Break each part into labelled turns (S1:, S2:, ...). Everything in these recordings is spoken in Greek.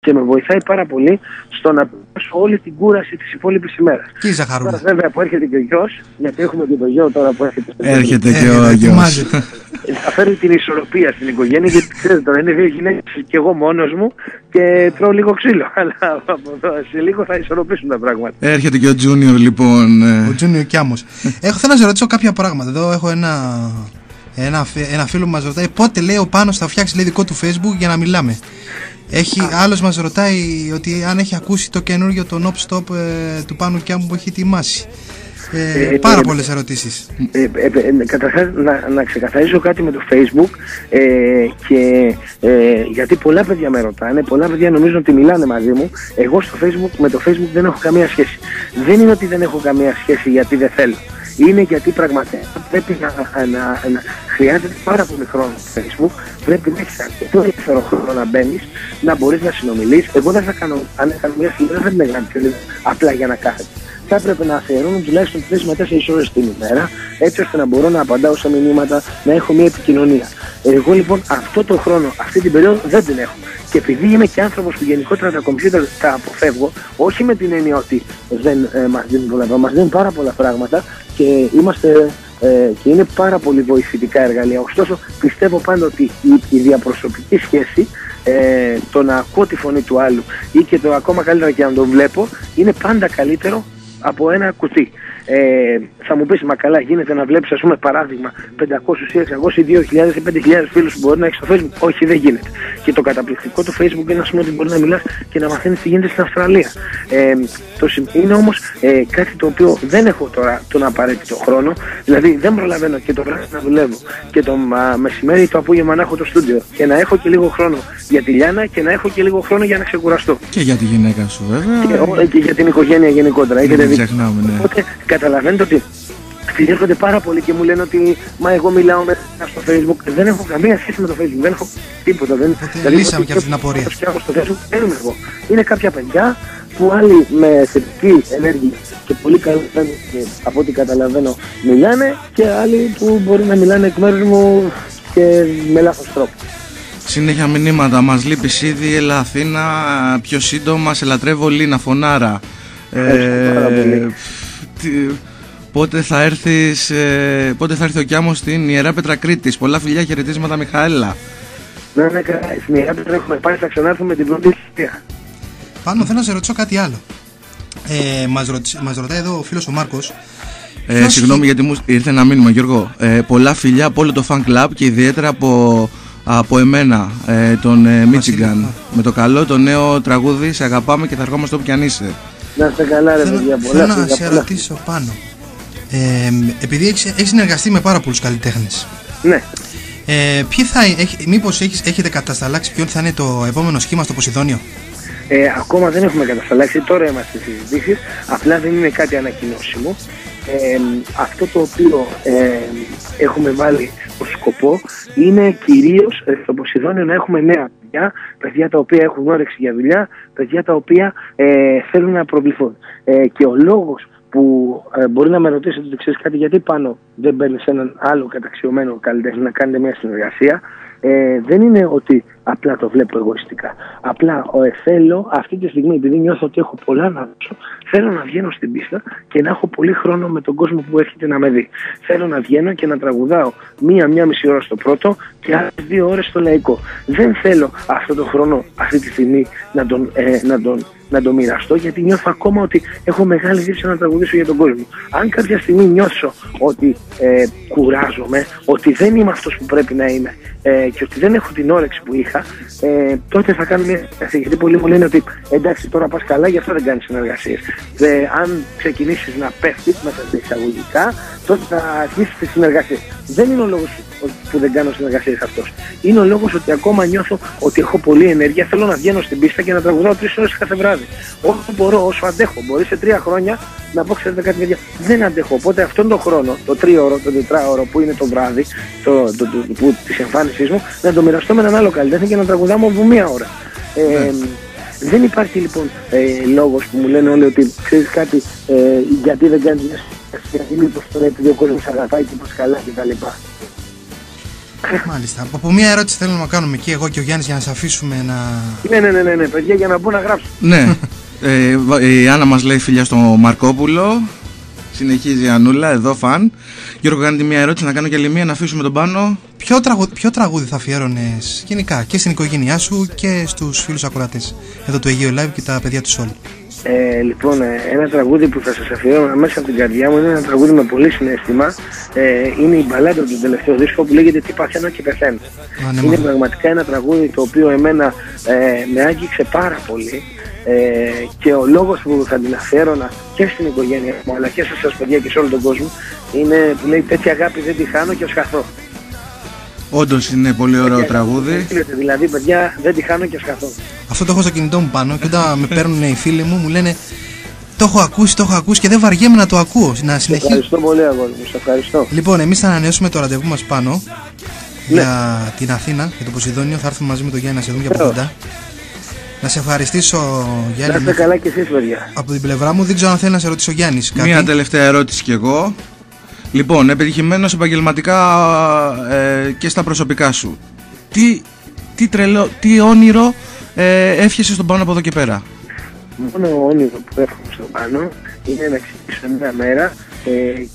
S1: Και με βοηθάει πάρα πολύ στο να περάσω όλη την κούραση της υπόλοιπης ημέρας.
S2: Και η Ζαχαρού.
S1: Τώρα βέβαια που έρχεται και ο γιος, γιατί έχουμε και το γιο τώρα που έρχεται.
S3: Έρχεται και ο γιος.
S1: Θα φέρει την ισορροπία στην οικογένεια, γιατί ξέρετε τώρα είναι δύο γυναίκες και εγώ μόνος μου και τρώω λίγο ξύλο. Αλλά από εδώ σε λίγο θα ισορροπήσουν τα πράγματα.
S3: Έρχεται και ο Τζούνιορ λοιπόν.
S2: Ο Τζούνιορ Κιάμος. Θέλω να σε ρωτήσω κάποια πράγματα. Εδώ έχω ένα φίλο που μας ρωτάει πότε λέει ο Πάνος θα φτιάξει λέει, δικό του Facebook για να μιλάμε. Άλλος μας ρωτάει ότι αν έχει ακούσει το καινούργιο το Non Stop του Πάνου Κιάμου που έχει ετοιμάσει. Πάρα πολλές ερωτήσεις.
S1: Καταρχάς να ξεκαθαρίσω κάτι με το Facebook γιατί πολλά παιδιά με ρωτάνε, πολλά παιδιά νομίζουν ότι μιλάνε μαζί μου. Εγώ με το Facebook δεν έχω καμία σχέση. Δεν είναι ότι δεν έχω καμία σχέση γιατί δεν θέλω. Είναι γιατί πραγματικά πρέπει να χρειάζεται πάρα πολύ χρόνο στο Facebook. Πρέπει να έχεις αρκετό ελεύθερο χρόνο να μπαίνεις, να μπορείς να συνομιλείς. Εγώ δεν θα κάνω, αν έκανα μια στιγμή, δεν θα την έκανα πιο λίγο απλά για να κάθεται. Θα έπρεπε να αφιερώνω τουλάχιστον 3 με 4 ώρες την ημέρα, έτσι ώστε να μπορώ να απαντάω σε μηνύματα, να έχω μια επικοινωνία. Εγώ λοιπόν αυτό το χρόνο, αυτή την περίοδο δεν την έχω. Και επειδή είμαι και άνθρωπος που γενικότερα τα κομπιούτερ τα αποφεύγω, όχι με την έννοια ότι δεν μας δίνουν πολλά πράγματα, μας δίνουν πάρα πολλά πράγματα και και είναι πάρα πολύ βοηθητικά εργαλεία. Ωστόσο, πιστεύω πάντα ότι η διαπροσωπική σχέση, το να ακούω τη φωνή του άλλου ή και το ακόμα καλύτερα και να τον βλέπω, είναι πάντα καλύτερο από ένα κουτί. Θα μου πεις, μα καλά, γίνεται να βλέπεις, ας πούμε, παράδειγμα 500 ή 600 ή 2.000 ή 5.000 φίλους που μπορεί να έχεις στο Facebook? Όχι, δεν γίνεται. Και το καταπληκτικό του Facebook είναι, ας πούμε, ότι μπορεί να μιλάς και να μαθαίνεις τι γίνεται στην Αυστραλία. Είναι όμως κάτι το οποίο δεν έχω τώρα τον απαραίτητο χρόνο. Δηλαδή, δεν προλαβαίνω και το βράδυ να δουλεύω και το μεσημέρι το απόγευμα να έχω το στούντιο και να έχω και λίγο χρόνο για τη Λιάνα και να έχω και λίγο χρόνο για να ξεκουραστώ.
S3: Και για τη γυναίκα σου, βέβαια.
S1: Και για την οικογένεια γενικότερα.
S3: Δεν ξεχνάμε, ναι.
S1: Οπότε καταλαβαίνετε ότι έρχονται πάρα πολύ και μου λένε ότι μα εγώ μιλάω στο Facebook. Δεν έχω καμία σχέση με το Facebook, δεν έχω τίποτα.
S2: Δηλαδή, λύσαμε και αυτή την απορία.
S1: Στο Facebook δεν είμαι εγώ. Είναι κάποια παιδιά που άλλοι με θετική ενέργεια και πολύ καλή και από ό,τι καταλαβαίνω μιλάνε, και άλλοι που μπορεί να μιλάνε εκ μέρους μου και με λάθος τρόπο.
S3: Συνέχεια μηνύματα, μας λείπεις ήδη, έλα Αθήνα, πιο σύντομα, σε λατρεύω Λίνα, φωνάρα.
S1: Πάρα πολύ.
S3: Πότε θα έρθει ο Κιάμος στην Ιερά Πέτρα Κρήτης? Πολλά φιλιά, χαιρετίσματα Μιχαέλα.
S1: Ναι, καλά, στην Ιερά Πέτρα έχουμε πάει, θα ξανάρθουμε την πρώτη θητεία.
S2: Πάνω, θέλω να σε ρωτήσω κάτι άλλο. Μας ρωτάει εδώ ο φίλος ο Μάρκος.
S3: Συγγνώμη γιατί μου ήρθε ένα μήνυμα, Γιώργο. Πολλά φιλιά από όλο το fan club και ιδιαίτερα από εμένα, τον Michigan. Με το καλό, το νέο τραγούδι, σε αγαπάμε και θα ερχόμαστε όπου κι αν είσαι.
S1: Να είστε καλά, ρε παιδιά.
S2: Θέλω να σε ρωτήσω πάνω. Επειδή έχεις συνεργαστεί με πάρα πολλούς καλλιτέχνες.
S1: Ναι.
S2: Μήπως έχετε κατασταλάξει ποιον θα είναι το επόμενο σχήμα στο Ποσειδόνιο?
S1: Ακόμα δεν έχουμε κατασταλάξει, τώρα είμαστε στις συζητήσεις, απλά δεν είναι κάτι ανακοινώσιμο. Αυτό το οποίο έχουμε βάλει ως σκοπό είναι κυρίως στο Ποσειδόνιο να έχουμε νέα παιδιά τα οποία έχουν όρεξη για δουλειά, παιδιά τα οποία θέλουν να προβληθούν. Και ο λόγος που μπορεί να με ρωτήσετε ότι ξέρεις κάτι, γιατί πάνω δεν παίρνεις έναν άλλο καταξιωμένο καλλιτέχνη να κάνετε μια συνεργασία, δεν είναι ότι απλά το βλέπω εγωιστικά. Απλά θέλω αυτή τη στιγμή, επειδή νιώθω ότι έχω πολλά να δώσω, θέλω να βγαίνω στην πίστα και να έχω πολύ χρόνο με τον κόσμο που έρχεται να με δει. Θέλω να βγαίνω και να τραγουδάω μία μισή ώρα στο πρώτο και άλλες 2 ώρες στο λαϊκό. Δεν θέλω αυτό το χρόνο αυτή τη στιγμή να τον μοιραστώ, γιατί νιώθω ακόμα ότι έχω μεγάλη δίψη να τραγουδήσω για τον κόσμο. Αν κάποια στιγμή νιώσω ότι κουράζομαι, ότι δεν είμαι αυτός που πρέπει να είμαι και ότι δεν έχω την όρεξη που είχα, τότε θα κάνω μια συνεργασία. Γιατί πολλοί μου λένε ότι εντάξει, τώρα πας καλά, γι' αυτό δεν κάνεις συνεργασίες. Αν ξεκινήσεις να πέφτεις μέσα στα εισαγωγικά, τότε θα αρχίσεις τις συνεργασίες. Δεν είναι ο λόγος που δεν κάνω συνεργασίες αυτός. Είναι ο λόγος ότι ακόμα νιώθω ότι έχω πολλή ενέργεια. Θέλω να βγαίνω στην πίστα και να τραγουδάω 3 ώρες κάθε βράδυ. Όσο μπορώ, όσο αντέχω. Μπορεί σε 3 χρόνια να πω, ξέρετε κάτι, παιδιά, δεν αντέχω. Οπότε αυτόν τον χρόνο, το 3ωρο, το 4ωρο που είναι το βράδυ της εμφάνισής μου, να το μοιραστώ με έναν άλλο καλλιτέχνη και να τραγουδάμε από 1 ώρα. Δεν υπάρχει λοιπόν λόγος που μου λένε όλοι ότι ξέρεις κάτι, γιατί δεν κάνεις μια συνεργασία, γιατί μήπως τώρα επειδή ο κόσμος αγαπάει και πως καλά κτλ.
S2: Μάλιστα. Από μία ερώτηση θέλω να κάνουμε και εγώ και ο Γιάννης για να σε αφήσουμε να...
S1: Ναι, παιδιά, για να μπω να γράψω.
S3: Ναι. Η Άννα μας λέει φιλιά στο Μαρκόπουλο. Συνεχίζει η Ανούλα, εδώ φαν. Γιώργο, κάνετε μια ερώτηση, να κάνω και άλλη μία, να αφήσουμε τον Πάνο.
S2: Ποιο τραγούδι θα αφιέρωνες γενικά και στην οικογένειά σου και στους φίλους ακροατές εδώ του Αιγαίου Live και τα παιδιά του Σόλ?
S1: Λοιπόν, ένα τραγούδι που θα σας αφιέρω μέσα από την καρδιά μου είναι ένα τραγούδι με πολύ συναίσθημα. Είναι η μπαλάντα του τελευταίου δίσκου που λέγεται «Τι παθαίνω και πεθαίνω». Είναι πραγματικά ένα τραγούδι το οποίο εμένα με άγγιξε πάρα πολύ. Και ο λόγος που θα την αφιέρωνα και στην οικογένεια μου αλλά και σε εσάς παιδιά και σε όλο τον κόσμο είναι που λέει «Τέτοια αγάπη δεν τη χάνω και ως χαθώ».
S3: Όντως είναι πολύ ωραίο τραγούδι.
S1: Δηλαδή, παιδιά, δεν τη χάνω και ως χαθώ.
S2: Αυτό το έχω στο κινητό μου πάνω και όταν με παίρνουν οι φίλοι μου λένε το έχω ακούσει και δεν βαριέμαι να το ακούω. Να συνεχίσω.
S1: Ευχαριστώ πολύ, αγόρι μου, σε ευχαριστώ.
S2: Λοιπόν, εμείς θα ανανεώσουμε το ραντεβού μας πάνω για την Αθήνα, για το Ποσειδόνιο. Θα έρθουμε μαζί με τον Γιάννη να σε δούμε και από κοντά. Να σε ευχαριστήσω, Γιάννη.
S1: Να είστε καλά και εσείς, παιδιά.
S2: Από την πλευρά μου, δεν ξέρω αν θέλει να σε ρωτήσω ο Γιάννης κάτι.
S3: Μία τελευταία ερώτηση κι εγώ. Λοιπόν, επιτυχημένος επαγγελματικά και στα προσωπικά σου. Τι όνειρο εύχεσαι στον Πάνο από εδώ και πέρα?
S1: Μόνο όνειρο που εύχομαι στον Πάνο είναι να ξεκινήσω μια μέρα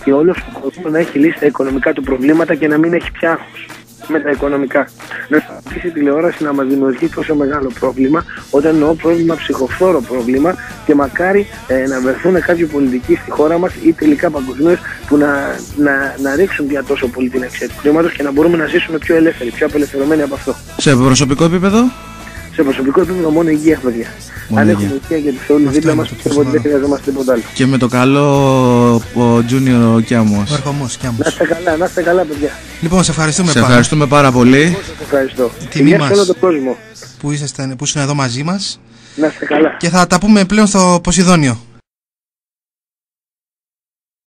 S1: και όλος ο κόσμος να έχει λύσει τα οικονομικά του προβλήματα και να μην έχει πια άγχος με τα οικονομικά. Να σταματήσει η τηλεόραση να μας δημιουργεί τόσο μεγάλο πρόβλημα, όταν εννοώ πρόβλημα, ψυχοφθόρο πρόβλημα, και μακάρι να βρεθούν κάποιοι πολιτικοί στη χώρα μας ή τελικά παγκοσμίως που να ρίξουν πια τόσο πολύ την αξία του χρήματος και να μπορούμε να ζήσουμε πιο ελεύθεροι, πιο απελευθερωμένοι από αυτό.
S3: Σε προσωπικό επίπεδο?
S1: Σε προσωπικό επίπεδο μόνο υγεία, παιδιά. Αν έχουμε υγεία για τους όλους δίπλα μας, πιστεύω ότι δεν χρειαζόμαστε τίποτα άλλο.
S3: Και με το καλό ο Junior Κιάμος.
S2: Ο ερχομός Κιάμος.
S1: Να είστε καλά, παιδιά.
S2: Λοιπόν, σε ευχαριστούμε
S3: πάρα. Σε ευχαριστούμε πάρα πολύ.
S1: Σας ευχαριστώ.
S2: Τιμή μας
S1: όλο τον κόσμο
S2: που ήσουν εδώ μαζί μας.
S1: Να είστε καλά.
S2: Και θα τα πούμε πλέον στο Ποσειδόνιο.